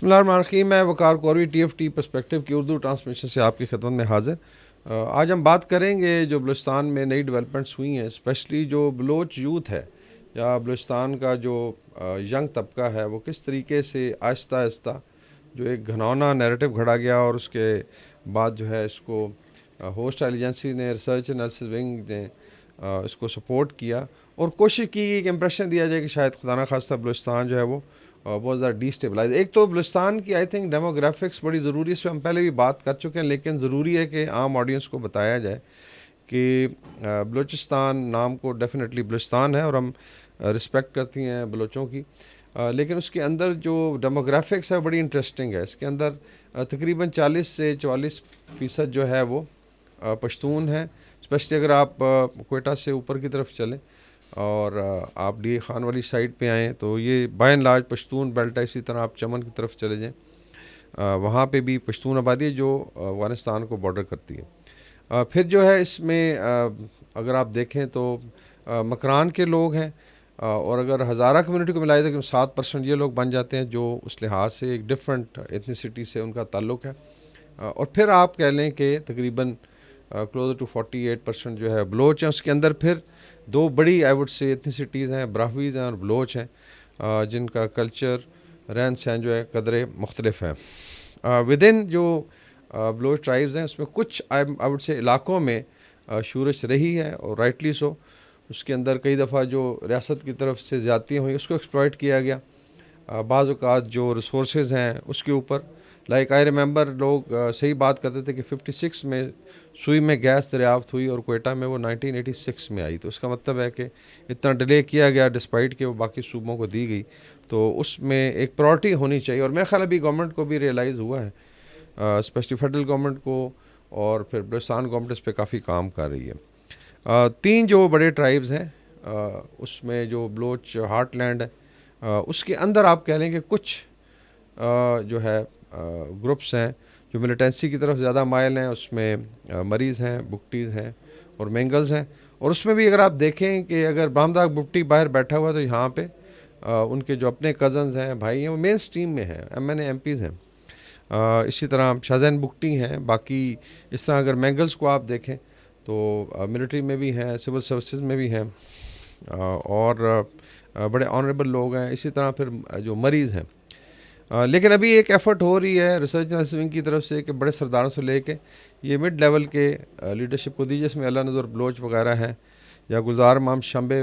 بسم اللہ الرحمن الرحیم. میں وقار کوروی ٹی ایف ٹی پرسپیکٹیو کی اردو ٹرانسمیشن سے آپ کی خدمت میں حاضر. آج ہم بات کریں گے جو بلوچستان میں نئی ڈیولپمنٹس ہوئی ہیں، اسپیشلی جو بلوچ یوتھ ہے یا بلوچستان کا جو ینگ طبقہ ہے وہ کس طریقے سے آہستہ آہستہ جو ایک گھناؤنا نیریٹو گھڑا گیا، اور اس کے بعد جو ہے اس کو ہوسٹ ایجنسی نے، ریسرچ انالیسس ونگ نے اس کو سپورٹ کیا اور کوشش کی کہ ایک امپریشن دیا جائے کہ شاید خدا نخواستہ بلوچستان جو ہے وہ بہت زیادہ ڈی اسٹیبلائز. ایک تو بلوچستان کی آئی تھنک ڈیموگرافکس بڑی ضروری ہے، اس پہ ہم پہلے بھی بات کر چکے ہیں، لیکن ضروری ہے کہ عام آڈینس کو بتایا جائے کہ بلوچستان نام کو ڈیفینیٹلی بلوچستان ہے اور ہم رسپیکٹ کرتی ہیں بلوچوں کی، لیکن اس کے اندر جو ڈیموگرافکس ہے بڑی انٹرسٹنگ ہے. اس کے اندر تقریباً 40 سے 44% جو ہے وہ پشتون ہیں، اسپیشلی اگر آپ کوئٹہ سے اوپر کی طرف چلیں اور آپ ڈی خان والی سائڈ پہ آئیں تو یہ by and large Pashtun belt ہے. اسی طرح آپ چمن کی طرف چلے جائیں، وہاں پہ بھی پشتون آبادی ہے جو افغانستان کو بارڈر کرتی ہے. پھر جو ہے اس میں اگر آپ دیکھیں تو مکران کے لوگ ہیں، اور اگر ہزارہ کمیونٹی کو ملایا جائے تو 7% یہ لوگ بن جاتے ہیں جو اس لحاظ سے ایک ڈفرینٹ ایتھنیسٹی سے ان کا تعلق ہے. اور پھر آپ کہہ لیں کہ تقریباً کلوزر ٹو 48% جو ہے بلوچ ہیں. اس کے اندر پھر دو بڑی آئی وڈ سے ایتھنیسٹیز ہیں، براہویز ہیں اور بلوچ ہیں، جن کا کلچر رہن سہن جو ہے قدرے مختلف ہیں. ود ان جو بلوچ ٹرائبز ہیں اس میں کچھ آئی وڈ سے علاقوں میں شورش رہی ہے اور رائٹلی سو. اس کے اندر کئی دفعہ جو ریاست کی طرف سے زیادتیاں ہوئی اس کو ایکسپلائٹ کیا گیا. بعض اوقات جو ریسورسز ہیں اس کے اوپر لائک آئی ریممبر لوگ صحیح بات کرتے تھے کہ 56 میں سوئی میں گیس دریافت ہوئی اور کوئٹہ میں وہ 1986 میں آئی. تو اس کا مطلب ہے کہ اتنا ڈیلے کیا گیا ڈسپائٹ کہ وہ باقی صوبوں کو دی گئی. تو اس میں ایک پرائورٹی ہونی چاہیے، اور میرا خیال ابھی گورنمنٹ کو بھی ریئلائز ہوا ہے، اسپیشلی فیڈرل گورنمنٹ کو، اور پھر بلوچستان گورنمنٹ اس پہ کافی کام کر رہی ہے. 3 جو بڑے ٹرائبز ہیں اس میں جو بلوچ ہارٹ لینڈ ہے اس کے اندر آپ کہہ لیں کہ کچھ جو ہے گروپس ہیں جو ملیٹنسی کی طرف زیادہ مائل ہیں. اس میں مریض ہیں، بکٹیز ہیں اور مینگلز ہیں. اور اس میں بھی اگر آپ دیکھیں کہ اگر برہمداغ بکٹی باہر بیٹھا ہوا ہے تو یہاں پہ ان کے جو اپنے کزنز ہیں، بھائی ہیں، وہ مین سٹریم میں ہیں، MNA MPs ہیں. اسی طرح شاہزین بکٹی ہیں. باقی اس طرح اگر مینگلز کو آپ دیکھیں تو ملٹری میں بھی ہیں، سول سروسز میں بھی ہیں، اور بڑے آنریبل لوگ ہیں. اسی طرح پھر جو مریض ہیں، لیکن ابھی ایک ایفرٹ ہو رہی ہے ریسرچ ونگ کی طرف سے کہ بڑے سرداروں سے لے کے یہ مڈ لیول کے لیڈرشپ کو دی، جس میں اللہ نظر بلوچ وغیرہ ہیں یا گلزار امام شمبے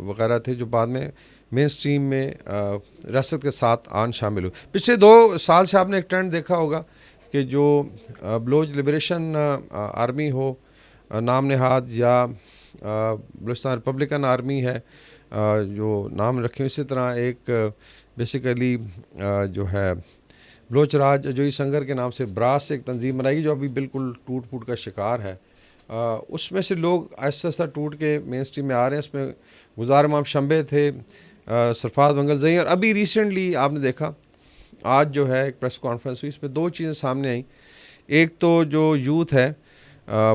وغیرہ تھے جو بعد میں مین سٹریم میں ریاست کے ساتھ آن شامل ہوئے. پچھلے 2 سال سے آپ نے ایک ٹرینڈ دیکھا ہوگا کہ جو بلوچ لبریشن آرمی ہو نام نہاد، یا بلوچستان ریپبلکن آرمی ہے جو نام رکھے، اسی طرح ایک بیسیکلی جو ہے بلوچ راج جوئی سنگر کے نام سے براس ایک تنظیم بنائی گئی جو ابھی بالکل ٹوٹ پھوٹ کا شکار ہے. اس میں سے لوگ آہستہ آہستہ ٹوٹ کے مین سٹریم میں آ رہے ہیں. اس میں گلزار امام شمبے تھے، سرفراز منگل زئی، اور ابھی ریسنٹلی آپ نے دیکھا آج جو ہے ایک پریس کانفرنس ہوئی، اس میں 2 چیزیں سامنے آئیں. ایک تو جو یوتھ ہے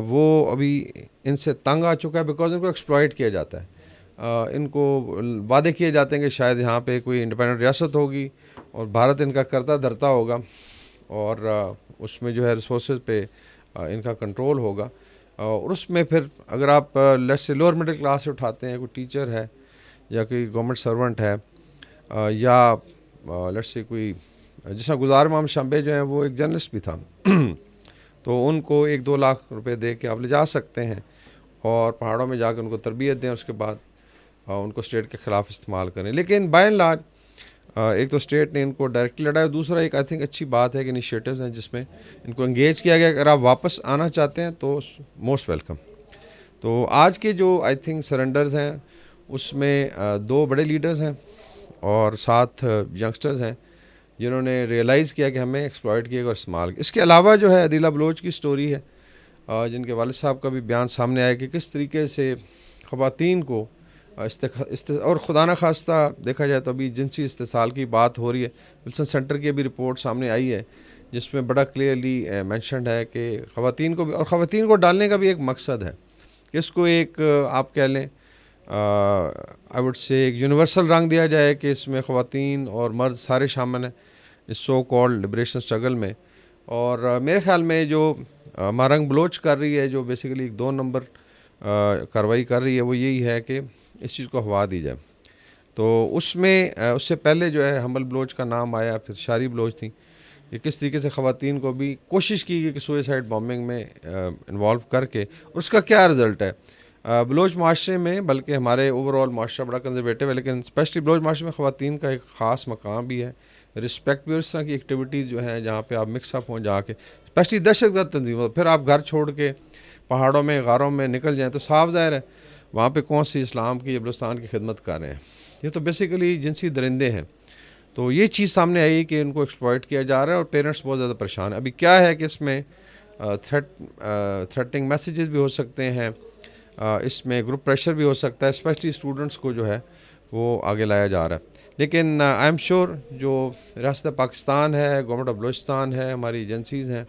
وہ ابھی ان سے تنگ آ چکا ہے بیکاز ان کو ایکسپلائٹ کیا جاتا ہے. ان کو وعدے کیے جاتے ہیں کہ شاید یہاں پہ کوئی انڈیپینڈنٹ ریاست ہوگی اور بھارت ان کا کرتا دھرتا ہوگا، اور اس میں جو ہے ریسورسز پہ ان کا کنٹرول ہوگا. اور اس میں پھر اگر آپ let's say lower middle class سے اٹھاتے ہیں، کوئی ٹیچر ہے یا کوئی گورنمنٹ سرونٹ ہے، یا لیٹس سے کوئی جس طرح گلزار امام شمبے جو ہیں وہ ایک جرنلسٹ بھی تھا تو ان کو 1-2 لاکھ روپے دے کے آپ لے جا سکتے ہیں اور پہاڑوں میں جا کے ان کو تربیت دیں، اس کے بعد ان کو اسٹیٹ کے خلاف استعمال کریں. لیکن بائی اینڈ لارج ایک تو اسٹیٹ نے ان کو ڈائریکٹلی لڑایا، اور دوسرا ایک آئی تھنک اچھی بات ہے کہ انیشیٹوز ہیں جس میں ان کو انگیج کیا گیا. اگر آپ واپس آنا چاہتے ہیں تو موسٹ ویلکم. تو آج کے جو آئی تھنک سرنڈرز ہیں اس میں 2 بڑے لیڈرز ہیں اور 7 ینگسٹرز ہیں جنہوں نے ریئلائز کیا کہ ہمیں ایکسپلائٹ کیا اور استعمال کیا. اس کے علاوہ جو ہے عدیلہ بلوچ کی سٹوری ہے، جن کے والد صاحب کا بھی بیان سامنے آیا کہ کس طریقے سے خواتین کو اور خدا نخواستہ دیکھا جائے تو ابھی جنسی استحصال کی بات ہو رہی ہے. ولسن سینٹر کی ابھی رپورٹ سامنے آئی ہے جس میں بڑا کلیئرلی مینشنڈ ہے کہ خواتین کو بھی، اور خواتین کو ڈالنے کا بھی ایک مقصد ہے کہ اس کو ایک آپ کہہ لیں آئی وڈ سے ایک یونیورسل رنگ دیا جائے کہ اس میں خواتین اور مرد سارے شامل ہیں. اس سو کالڈ لبریشن اسٹرگل میں. اور میرے خیال میں جو مارنگ بلوچ کر رہی ہے، جو بیسیکلی ایک 2 نمبر کارروائی کر رہی ہے، وہ یہی ہے کہ اس چیز کو ہوا دی جائے. تو اس میں اس سے پہلے جو ہے حمل بلوچ کا نام آیا، پھر شاری بلوچ تھیں. یہ کس طریقے سے خواتین کو بھی کوشش کی گئی کہ سوئسائڈ بامبنگ میں انوالو کر کے، اور اس کا کیا رزلٹ ہے. بلوچ معاشرے میں، بلکہ ہمارے اوور آل معاشرہ بڑا کنزرویٹو ہے، لیکن اسپیشلی بلوچ معاشرے میں خواتین کا ایک خاص مقام بھی ہے، رسپیکٹ بھی. اور اس طرح کی ایکٹیویٹیز جو ہیں جہاں پہ آپ مکس اپ ہوں جا کے، اسپیشلی دہشت گرد تنظیموں، پھر آپ گھر چھوڑ کے پہاڑوں میں غاروں میں نکل جائیں تو صاف ظاہر ہے وہاں پہ کون سی اسلام کی یا بلوچستان کی خدمت کر رہے ہیں. یہ تو بیسیکلی جنسی درندے ہیں. تو یہ چیز سامنے آئی کہ ان کو ایکسپلائٹ کیا جا رہا ہے، اور پیرنٹس بہت زیادہ پریشان ہیں. ابھی کیا ہے کہ اس میں تھریٹنگ میسیجز بھی ہو سکتے ہیں، اس میں گروپ پریشر بھی ہو سکتا ہے، اسپیشلی اسٹوڈنٹس کو جو ہے وہ آگے لایا جا رہا ہے. لیکن آئی ایم شیور جو ریاست پاکستان ہے، گورنمنٹ آف بلوچستان ہے، ہماری ایجنسیز ہیں،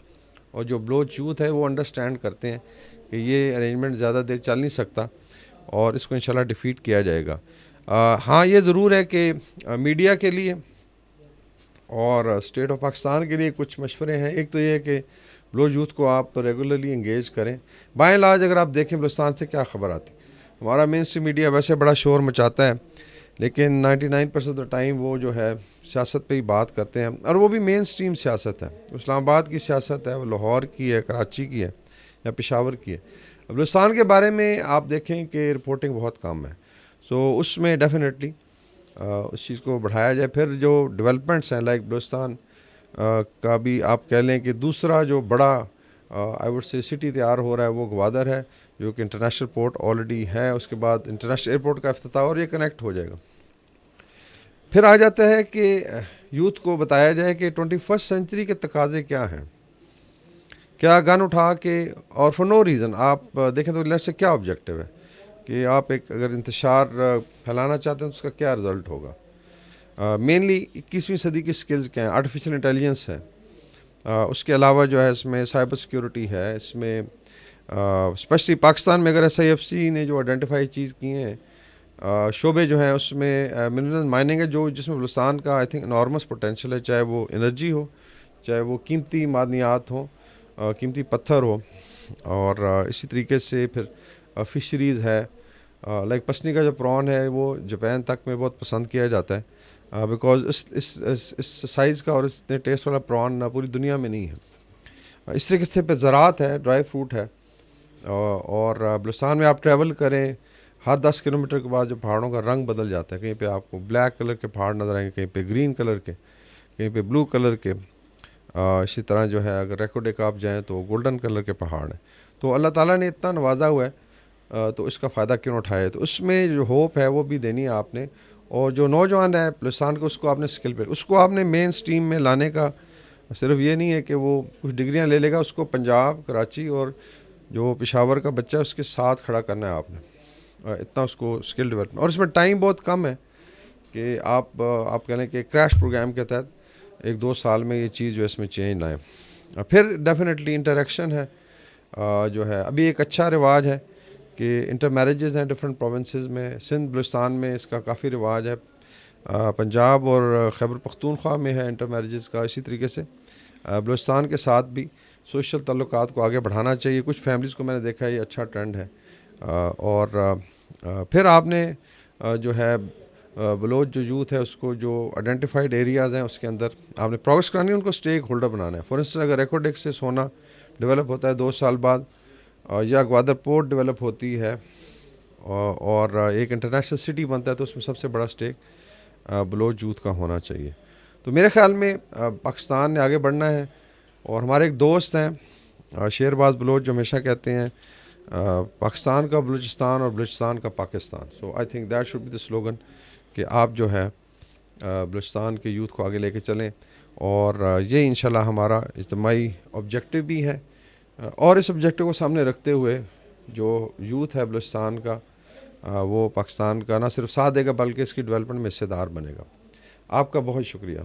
اور جو بلوچ یوتھ ہے وہ انڈرسٹینڈ کرتے ہیں کہ یہ ارینجمنٹ زیادہ دیر چل نہیں سکتا، اور اس کو انشاءاللہ ڈیفیٹ کیا جائے گا. ہاں یہ ضرور ہے کہ میڈیا کے لیے اور اسٹیٹ آف پاکستان کے لیے کچھ مشورے ہیں. ایک تو یہ ہے کہ بلوچ یوتھ کو آپ ریگولرلی انگیج کریں. بائیں علاج اگر آپ دیکھیں بلوچستان سے کیا خبر آتی، ہمارا مین اسٹریم میڈیا ویسے بڑا شور مچاتا ہے، لیکن 99% ٹائم وہ جو ہے سیاست پہ ہی بات کرتے ہیں، اور وہ بھی مین اسٹریم سیاست ہے. اسلام آباد کی سیاست ہے، وہ لاہور کی ہے، کراچی کی ہے، یا پشاور کی ہے. بلوچستان کے بارے میں آپ دیکھیں کہ رپورٹنگ بہت کم ہے. سو اس میں ڈیفینیٹلی اس چیز کو بڑھایا جائے. پھر جو ڈیولپمنٹس ہیں لائک بلوچستان کا بھی آپ کہہ لیں کہ دوسرا جو بڑا آئی وڈ سے سٹی تیار ہو رہا ہے وہ گوادر ہے، جو کہ انٹرنیشنل پورٹ آلریڈی ہے. اس کے بعد انٹرنیشنل ایئرپورٹ کا افتتاح، اور یہ کنیکٹ ہو جائے گا. پھر آ جاتا ہے کہ یوتھ کو بتایا جائے کہ 21 سینچری کے تقاضے کیا ہیں. کیا گن اٹھا کے اور فور نو ریزن آپ دیکھیں تو لیٹ سے کیا آبجیکٹیو ہے کہ آپ ایک اگر انتشار پھیلانا چاہتے ہیں تو اس کا کیا رزلٹ ہوگا. مینلی 21ویں صدی کی سکلز کیا ہیں. آرٹیفیشل انٹیلیجنس ہے، اس کے علاوہ جو ہے اس میں سائبر سیکیورٹی ہے، اس میں اسپیشلی پاکستان میں اگر SIFC نے جو آئیڈینٹیفائی چیز کی ہیں شعبے جو ہیں، اس میں منرل مائننگ ہے، جس میں بلوچستان کا آئی تھنک انارمس پوٹینشیل ہے، چاہے وہ انرجی ہو، چاہے وہ قیمتی معدنیات ہوں، قیمتی پتھر ہو. اور اسی طریقے سے پھر فشریز ہے، لائک پسنی کا جو پران ہے وہ جاپان تک میں بہت پسند کیا جاتا ہے، بیکاز اس سائز کا اور اتنے ٹیسٹ والا پران پوری دنیا میں نہیں ہے. اس طریقے سے پھر زراعت ہے، ڈرائی فروٹ ہے. اور بلوچستان میں آپ ٹریول کریں، ہر 10 کلومیٹر کے بعد جو پہاڑوں کا رنگ بدل جاتا ہے. کہیں پہ آپ کو بلیک کلر کے پہاڑ نظر آئیں گے، کہیں پہ گرین کلر کے، کہیں پہ بلو کلر کے. اسی طرح جو ہے اگر ریکوڈیک آپ جائیں تو گولڈن کلر کے پہاڑ ہیں. تو اللہ تعالیٰ نے اتنا نوازا ہوا ہے، تو اس کا فائدہ کیوں اٹھائے. تو اس میں جو ہوپ ہے وہ بھی دینی ہے آپ نے. اور جو نوجوان ہے بلوچستان کو، اس کو آپ نے اسکل پہ، اس کو آپ نے مین اسٹریم میں لانے کا. صرف یہ نہیں ہے کہ وہ کچھ ڈگریاں لے لے گا، اس کو پنجاب، کراچی اور جو پشاور کا بچہ ہے اس کے ساتھ کھڑا کرنا ہے آپ نے. اتنا اس کو اسکل ڈیولپمنٹ، اور اس میں ٹائم بہت کم ہے کہ آپ کہہ لیں کہ کریش پروگرام کے تحت 1-2 سال میں یہ چیز جو ہے اس میں چینج لائیں. پھر ڈیفینیٹلی انٹریکشن ہے، جو ہے ابھی ایک اچھا رواج ہے کہ انٹر میریجز ہیں ڈفرینٹ پروونسز میں. سندھ بلوچستان میں اس کا کافی رواج ہے، پنجاب اور خیبر پختونخوا میں ہے انٹر میریجز کا. اسی طریقے سے بلوچستان کے ساتھ بھی سوشل تعلقات کو آگے بڑھانا چاہیے. کچھ فیملیز کو میں نے دیکھا ہے یہ اچھا ٹرینڈ ہے. اور پھر آپ نے جو ہے بلوچ جو یوتھ ہے اس کو جو آئیڈینٹیفائڈ ایریاز ہیں اس کے اندر آپ نے پروگرس کرانی ہے، ان کو اسٹیک ہولڈر بنانا ہے. فار انسٹنس اگر ریکوڈیک سے سونا ڈیولپ ہوتا ہے 2 سال بعد، یا گوادر پورٹ ڈیولپ ہوتی ہے اور ایک انٹرنیشنل سٹی بنتا ہے، تو اس میں سب سے بڑا اسٹیک بلوچ یوتھ کا ہونا چاہیے. تو میرے خیال میں پاکستان نے آگے بڑھنا ہے. اور ہمارے ایک دوست ہیں شیر باز بلوچ، جو ہمیشہ کہتے ہیں پاکستان کا بلوچستان اور بلوچستان کا Pakistan. So I think that should be the slogan کہ آپ جو ہے بلوچستان کے یوتھ کو آگے لے کے چلیں. اور یہ انشاءاللہ ہمارا اجتماعی آبجیکٹیو بھی ہے. اور اس آبجیکٹیو کو سامنے رکھتے ہوئے جو یوتھ ہے بلوچستان کا، وہ پاکستان کا نہ صرف ساتھ دے گا بلکہ اس کی ڈیولپمنٹ میں حصہ دار بنے گا. آپ کا بہت شکریہ.